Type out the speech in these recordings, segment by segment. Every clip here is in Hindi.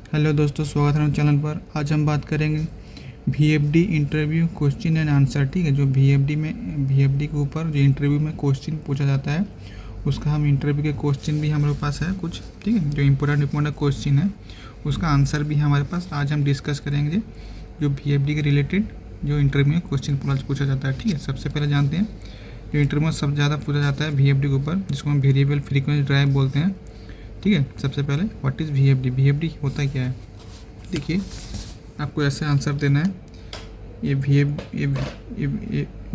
हेलो दोस्तों, स्वागत है हमारे चैनल पर। आज हम बात करेंगे VFD interview question and answer. ठीक है, जो VFD के ऊपर जो इंटरव्यू में क्वेश्चन पूछा जाता है उसका हम इंटरव्यू के क्वेश्चन भी हमारे पास है कुछ। ठीक है, जो इम्पोर्टेंट क्वेश्चन है उसका आंसर भी हमारे पास आज हम डिस्कस करेंगे जो VFD के रिलेटेड जो इंटरव्यू में क्वेश्चन पूछा जाता है। ठीक है, सबसे पहले जानते हैं जो इंटरव्यू में सबसे ज़्यादा पूछा जाता है VFD के ऊपर, जिसको हम वेरिएबल फ्रीक्वेंसी ड्राइव बोलते हैं। ठीक है, सबसे पहले व्हाट इज़ VFD होता क्या है। देखिए, आपको ऐसे आंसर देना है। ये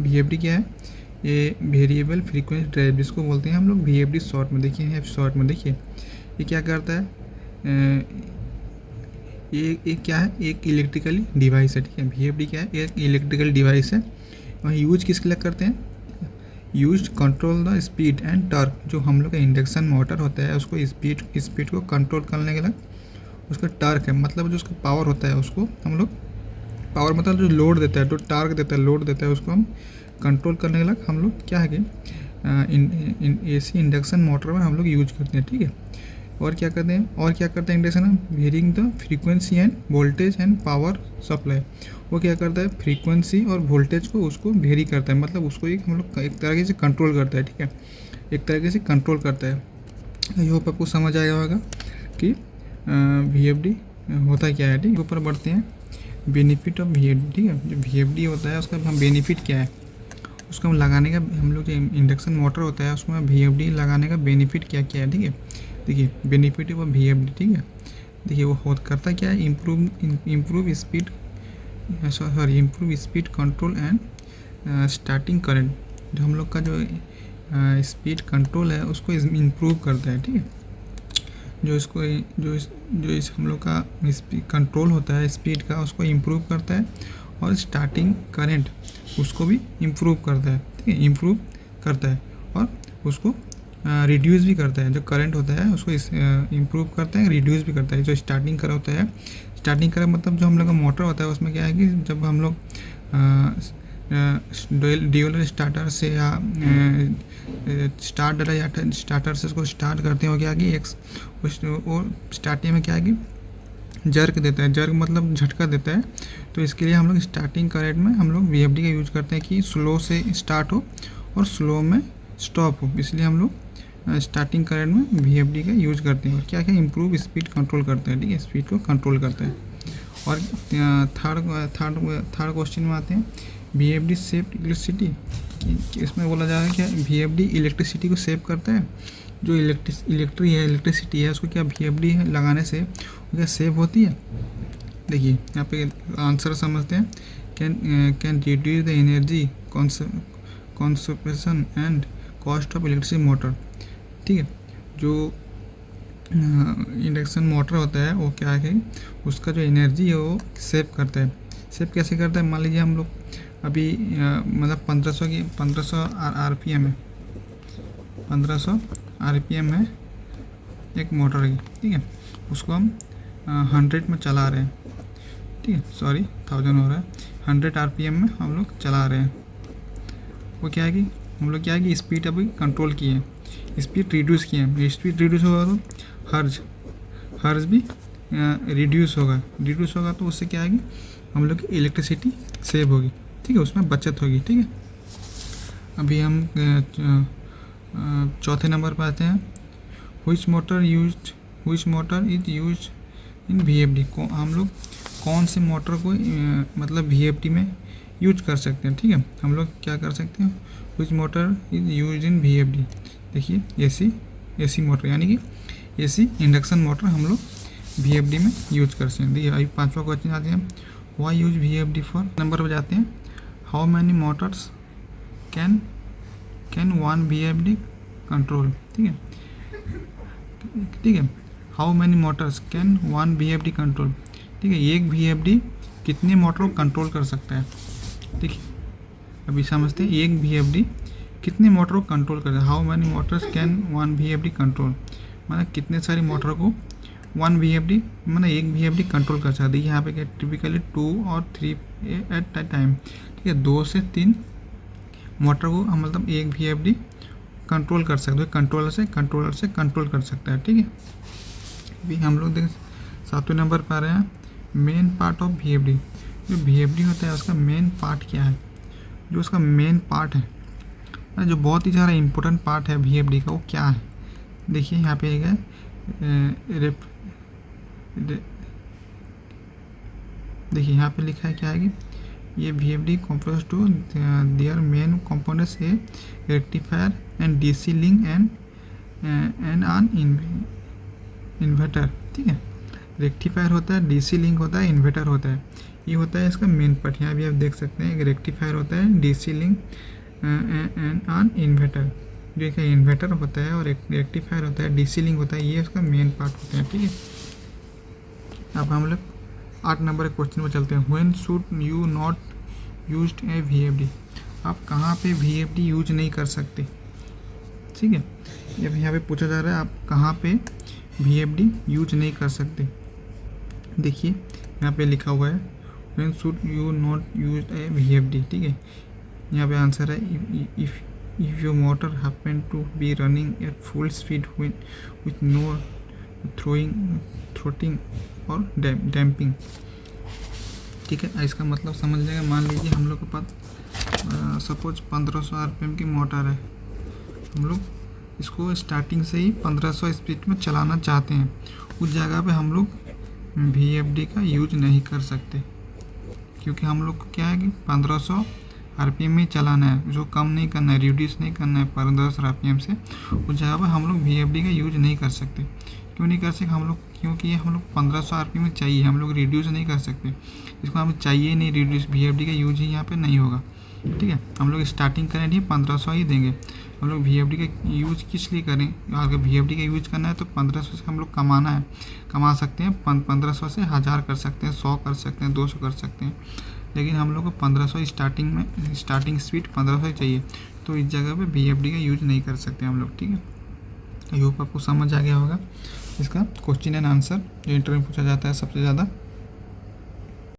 VFD क्या है, ये वेरिएबल फ्रीक्वेंसी ड्राइव, जिसको बोलते हैं हम लोग VFD शॉर्ट में। देखिए शॉर्ट में देखिए ये क्या करता है, ये क्या है, एक इलेक्ट्रिकली डिवाइस है। ठीक है, VFD क्या है, एक इलेक्ट्रिकल डिवाइस है। और यूज किसके लिए करते हैं, use control the speed and torque. जो हम लोग का इंडक्शन मोटर होता है उसको स्पीड को कंट्रोल करने के लिए उसका टॉर्क है, मतलब जो उसका पावर होता है उसको हम लोग, पावर मतलब जो लोड देता है, जो टॉर्क देता है, लोड देता है, उसको हम कंट्रोल करने के लिए हम लोग क्या है कि AC इंडक्शन मोटर में हम लोग यूज करते हैं। ठीक है, और क्या करते हैं इंडक्शन में, varying the frequency and voltage and power supply. वो क्या करता है, फ्रीक्वेंसी और वोल्टेज को उसको वेरी करता है, मतलब उसको एक हम लोग एक तरीके से कंट्रोल करता है। ठीक है, एक तरीके से कंट्रोल करता है। आई होप आपको समझ आया होगा कि VFD होता क्या है। ठीक है, ऊपर बढ़ते हैं, बेनिफिट ऑफ VFD। ठीक है, जो VFD होता है उसका हम बेनिफिट क्या है, उसको हम लगाने का, हम लोग जो इंडक्शन मोटर होता है उसमें VFD लगाने का बेनिफिट क्या क्या है। ठीक है, देखिए बेनिफिट ऑफ VFD। ठीक है, देखिए वो करता क्या है, improve speed control and starting current. जो हम लोग का जो स्पीड कंट्रोल है उसको इम्प्रूव करता है। ठीक है, जो इस हम लोग का कंट्रोल होता है स्पीड का, उसको इम्प्रूव करता है। और स्टार्टिंग करंट उसको भी इम्प्रूव करता है। ठीक है, इम्प्रूव करता है और उसको रिड्यूस भी करता है। जो करंट होता है उसको इम्प्रूव करता है, रिड्यूस भी करता है। जो स्टार्टिंग करंट होता है, स्टार्टिंग करंट मतलब जो हम लोग का मोटर होता है उसमें क्या है कि जब हम लोग ड्यूलर स्टार्टर से या स्टार्टर से उसको स्टार्ट करते हैं, हो गया कि वो स्टार्टिंग में क्या है कि जर्क देता है। जर्क मतलब झटका देता है। तो इसके लिए हम लोग स्टार्टिंग करंट में हम लोग VFD का यूज़ करते हैं कि स्लो से स्टार्ट हो और स्लो में स्टॉप हो, इसलिए हम लोग स्टार्टिंग करंट में VFD का यूज़ करते हैं। और क्या क्या इम्प्रूव स्पीड कंट्रोल करते हैं। ठीक है, स्पीड को कंट्रोल करते हैं। और थर्ड क्वेश्चन में आते हैं, VFD सेव इलेक्ट्रिसिटी। इसमें बोला जा रहा है क्या, VFD इलेक्ट्रिसिटी को सेव करता है। जो इलेक्ट्रिसिटी है उसको क्या VFD लगाने से क्या सेव होती है। देखिए यहाँ पे आंसर समझते हैं, can reduce the energy consumption and cost of electricity motor. ठीक है, जो इंडक्शन मोटर होता है वो क्या है, उसका जो एनर्जी है वो सेव करता है। सेव कैसे करता है, मान लीजिए हम लोग अभी मतलब 1500 RPM है, 1500 RPM है एक मोटर की। ठीक है, उसको हम 100 में चला रहे हैं। ठीक है, सॉरी 1000 हो रहा है, 100 RPM में हम लोग चला रहे हैं। वो क्या है कि हम लोग क्या है कि स्पीड अभी कंट्रोल किए हैं, स्पीड रिड्यूस किए हैं। स्पीड रिड्यूस होगा तो हर्ज भी रिड्यूस होगा तो उससे क्या है कि हम लोग की इलेक्ट्रिसिटी सेव होगी। ठीक है, उसमें बचत होगी। ठीक है, अभी हम चौथे नंबर पर आते हैं, which motor is use in VFD। को हम लोग कौन से मोटर को मतलब VFD में यूज कर सकते हैं। ठीक है, हम लोग क्या कर सकते हैं, which motor is use in VFD। देखिए AC मोटर, यानी कि AC इंडक्शन मोटर हम लोग VFD में यूज कर सकते हैं। देखिए अभी पांचवा क्वेश्चन आते हैं, why use VFD for. Number पर जाते हैं, how many motors can one VFD control. ठीक है, how many motors can one VFD control. ठीक है, एक VFD कितने मोटर को कंट्रोल कर सकता है। ठीक है, अभी समझते हैं, एक VFD कितने मोटर को कंट्रोल करता है। How many motors can one VFD control, मतलब कितने सारी मोटर को 1 VFD मतलब एक VFD कंट्रोल कर सकते हैं। यहाँ पे क्या टिपिकली 2 और 3 एट अ टाइम। ठीक है, 2 से 3 मोटर को हम मतलब एक VFD कंट्रोल कर सकते हैं, कंट्रोलर से कंट्रोल कर सकता है। ठीक है, अभी हम लोग 7वें नंबर पर आ रहे हैं मेन पार्ट ऑफ VFD। जो VFD होता है उसका मेन पार्ट क्या है, जो उसका मेन पार्ट है, जो बहुत ही ज़्यादा इम्पोर्टेंट पार्ट है VFD का, वो क्या है। देखिए यहाँ पे एक है देखिए यहाँ पे लिखा है क्या है कि ये VFD compose to their main components है rectifier and DC link and an inverter. ठीक है, रेक्टिफायर होता है, DC लिंक होता है, इन्वर्टर होता है, ये होता है इसका मेन पार्ट। यहाँ भी आप देख सकते हैं एक रेक्टिफायर होता है, DC link and an inverter, जो एक इन्वर्टर होता है और एक रेक्टिफायर होता है, DC लिंक होता है, ये उसका मेन पार्ट होता है। ठीक है, अब हम लोग 8 नंबर के क्वेश्चन पर चलते हैं। When should you not used A VFD, आप कहाँ पे VFD यूज नहीं कर सकते। ठीक है, यहाँ पे पूछा जा रहा है आप कहाँ पे VFD यूज नहीं कर सकते। देखिए यहाँ पे लिखा हुआ है when should you not use a VFD। ठीक है, यहाँ पे आंसर है if your motor happen to be running at full speed with no throttling और डैम्पिंग। ठीक है, इसका मतलब समझ जाएगा। मान लीजिए हम लोग के पास सपोज 1500 RPM की मोटर है, हम लोग इसको स्टार्टिंग से ही 1500 स्पीड में चलाना चाहते हैं, उस जगह पे हम लोग VFD का यूज नहीं कर सकते, क्योंकि हम लोग को क्या है कि 1500 RPM में चलाना है, जो कम नहीं करना है, रिड्यूस नहीं करना है 1500 RPM से, उस जगह पर हम लोग VFD का यूज नहीं कर सकते। क्यों नहीं कर सकते हम लोग, क्योंकि ये हम लोग 1500 RPM में चाहिए, हम लोग रिड्यूस नहीं कर सकते, इसको हमें चाहिए नहीं रिड्यूस, VFD का यूज ही यहाँ पे नहीं होगा। ठीक है, हम लोग स्टार्टिंग करेंगे 1500 ही देंगे, हम लोग VFD का यूज किस लिए करें। अगर VFD का यूज करना है तो 1500 से हम लोग कमा सकते हैं, 1500 से 1000 कर सकते हैं, 100 कर सकते हैं, 200 कर सकते हैं, लेकिन हम लोग को 1500 स्टार्टिंग स्पीड 1500 ही चाहिए, तो इस जगह पे VFD का यूज नहीं कर सकते हम लोग। ठीक है, आई होप आपको समझ आ गया होगा इसका क्वेश्चन एंड आंसर जो इंटरव्यू में पूछा जाता है सबसे ज़्यादा।